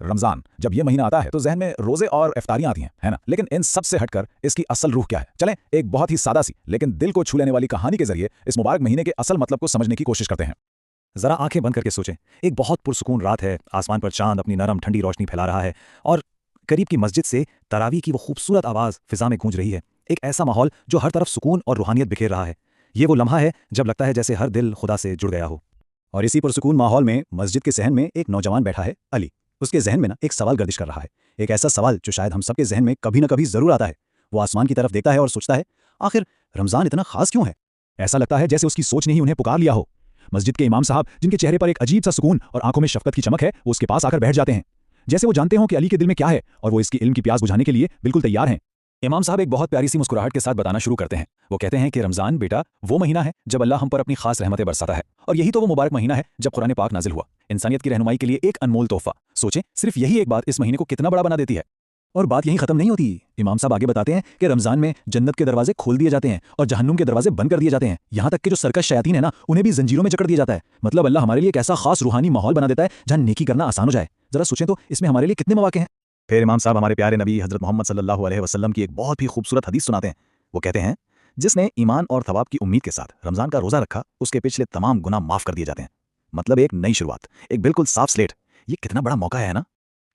रमजान, जब ये महीना आता है तो जहन में रोजे और इफ्तारियां आती हैं, है ना? लेकिन इन सब से हटकर इसकी असल रूह क्या है? चलें एक बहुत ही सादा सी लेकिन दिल को छू लेने वाली कहानी के जरिए इस मुबारक महीने के असल मतलब को समझने की कोशिश करते हैं। जरा आंखें बंद करके सोचें, एक बहुत पुरसुकून रात है, आसमान पर चांद अपनी नरम ठंडी रोशनी फैला रहा है और करीब की मस्जिद से तरावी की वो खूबसूरत आवाज़ फिजा में गूंज रही है। एक ऐसा माहौल जो हर तरफ सुकून और रूहानियत बिखेर रहा है। ये वो लम्हा है जब लगता है जैसे हर दिल खुदा से जुड़ गया हो। और इसी पुरसुकून माहौल में मस्जिद के सहन में एक नौजवान बैठा है, अली। उसके जहन में ना एक सवाल गर्दिश कर रहा है, एक ऐसा सवाल जो शायद हम सबके जहन में कभी ना कभी जरूर आता है। वो आसमान की तरफ देखता है और सोचता है, आखिर रमजान इतना खास क्यों है? ऐसा लगता है जैसे उसकी सोच ने ही उन्हें पुकार लिया हो। मस्जिद के इमाम साहब, जिनके चेहरे पर एक अजीब सा सुकून और आंखों में शफकत की चमक है, वो उसके पास आकर बैठ जाते हैं, जैसे वो जानते हो कि अली के दिल में क्या है और वो इसकी इल्म की प्यास बुझाने के लिए बिल्कुल तैयार हैं। इमाम साहब एक बहुत प्यारी सी मुस्कुराहट के साथ बताना शुरू करते हैं। वो कहते हैं कि रमजान बेटा वो महीना है जब अल्लाह हम पर अपनी खास रहमतें बरसाता है, और यही तो वो मुबारक महीना है जब कुरान पाक नाजिल हुआ, इंसानियत की रहनुमाई के लिए एक अनमोल तोहफा। सोचें, सिर्फ यही एक बात इस महीने को कितना बड़ा बना देती है। और बात यहीं खत्म नहीं होती। इमाम साहब आगे बताते हैं कि रमजान में जन्नत के दरवाजे खोल दिए जाते हैं और जहन्नुम के दरवाजे बंद कर दिए जाते हैं। यहाँ तक कि जो सरकश शयातीन है ना, उन्हें भी जंजीरों में जकड़ दिया जाता है। मतलब अल्लाह हमारे लिए एक ऐसा खास रूहानी माहौल बना देता है जहाँ नेकी करना आसान हो जाए। जरा सोचें तो इसमें हमारे लिए कितने मौके हैं। फिर इमाम साहब हमारे प्यारे नबी हज़रत मोहम्मद सल्लल्लाहु अलैहि वसल्लम की एक बहुत ही खूबसूरत हदीस सुनाते हैं। वो कहते हैं, जिसने ईमान और थवाब की उम्मीद के साथ रमजान का रोज़ा रखा, उसके पिछले तमाम गुनाह माफ़ कर दिए जाते हैं। मतलब एक नई शुरुआत, एक बिल्कुल साफ स्लेट। ये कितना बड़ा मौका है ना।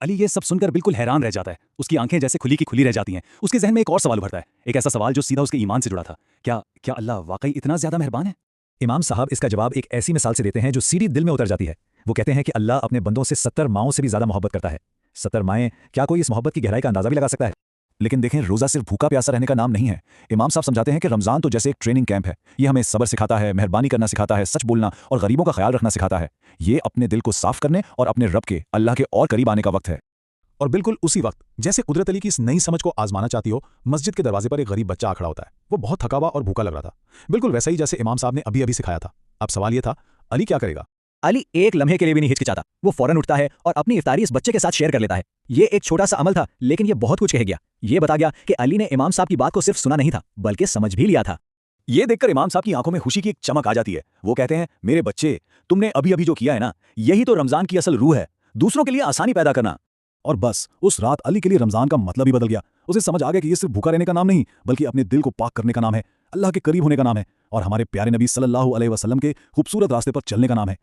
अली ये सब सुनकर बिल्कुल हैरान रह जाता है। उसकी आंखें जैसे खुली की खुली रह जाती हैं। उसके जहन में एक और सवाल उभरता है, एक ऐसा सवाल जो सीधा उसके ईमान से जुड़ा था। क्या क्या अल्लाह वाकई इतना ज्यादा मेहरबान है? इमाम साहब इसका जवाब एक ऐसी मिसाल से देते हैं जो सीधी दिल में उतर जाती है। वो कहते हैं कि अल्लाह अपने बंदों से 70 माओं से भी ज्यादा मोहब्बत करता है। 70 माएँ, क्या कोई इस मोहब्बत की गहराई का अंदाजा भी लगा सकता है? लेकिन देखें, रोज़ा सिर्फ भूखा प्यासा रहने का नाम नहीं है। इमाम साहब समझाते हैं कि रमज़ान तो जैसे एक ट्रेनिंग कैंप है। ये हमें सब्र सिखाता है, मेहरबानी करना सिखाता है, सच बोलना और गरीबों का ख्याल रखना सिखाता है। ये अपने दिल को साफ करने और अपने रब के, अल्लाह के और करीब आने का वक्त है। और बिल्कुल उसी वक्त जैसे कुदरत अली की इस नई समझ को आजमाना चाहती हो, मस्जिद के दरवाजे पर एक गरीब बच्चा आ खड़ा होता है। वो बहुत थका हुआ और भूखा लग रहा था, बिल्कुल वैसा ही जैसे इमाम साहब ने अभी अभी सिखाया था। अब सवाल ये था, अली क्या करेगा? अली एक लम्हे के लिए भी नहीं हिचकिचाता। वो फौरन उठता है और अपनी इफ्तारी इस बच्चे के साथ शेयर कर लेता है। ये एक छोटा सा अमल था, लेकिन ये बहुत कुछ कह गया। ये बता गया कि अली ने इमाम साहब की बात को सिर्फ सुना नहीं था, बल्कि समझ भी लिया था। ये देखकर इमाम साहब की आंखों में खुशी की एक चमक आ जाती है। वो कहते हैं, मेरे बच्चे, तुमने अभी अभी जो किया है ना, यही तो रमजान की असल रूह है, दूसरों के लिए आसानी पैदा करना। और बस उस रात अली के लिए रमजान का मतलब ही बदल गया। उसे समझ आ गया कि ये सिर्फ भूखा रहने का नाम नहीं, बल्कि अपने दिल को पाक करने का नाम है, अल्लाह के करीब होने का नाम है और हमारे प्यारे नबी सल्लल्लाहु अलैहि वसल्लम के खूबसूरत रास्ते पर चलने का नाम है।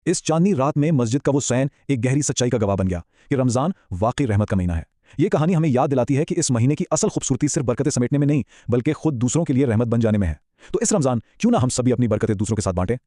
इस चांदनी रात में मस्जिद का वो सैन एक गहरी सच्चाई का गवाह बन गया कि रमजान वाकई रहमत का महीना है। ये कहानी हमें याद दिलाती है कि इस महीने की असल खूबसूरती सिर्फ बरकतें समेटने में नहीं, बल्कि खुद दूसरों के लिए रहमत बन जाने में है। तो इस रमजान क्यों ना हम सभी अपनी बरकतें दूसरों के साथ बांटें।